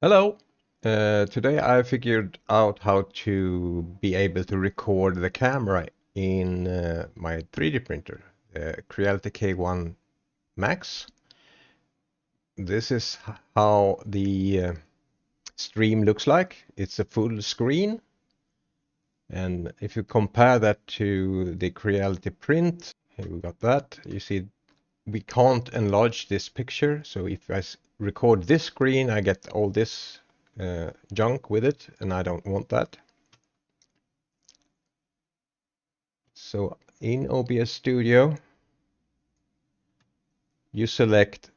Hello. Today I figured out how to be able to record the camera in my 3D printer, the Creality K1 MAX. This is how the stream looks like. It's a full screen. And if you compare that to the Creality print, here we got that. You see we can't enlarge this picture. So if I record this screen, I get all this junk with it, and I don't want that. So in OBS Studio, you select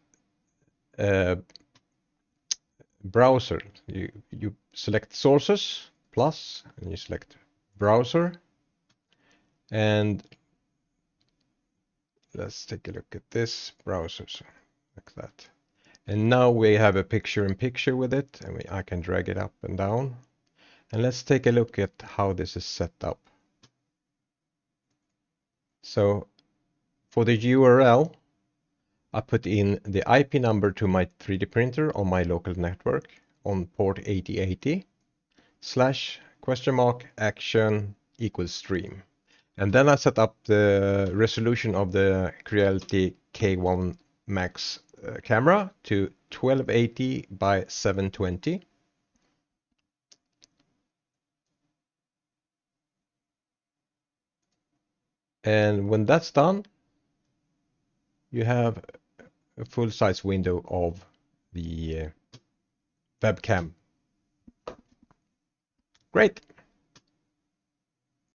browser. You select sources plus, and you select browser, and let's take a look at this browser, so like that. And now we have a picture-in-picture with it, and I can drag it up and down. And let's take a look at how this is set up. So for the URL, I put in the IP number to my 3D printer on my local network on port 8080 / action equals stream. And then I set up the resolution of the Creality K1 Max camera to 1280 by 720. And when that's done, you have a full-size window of the webcam. Great!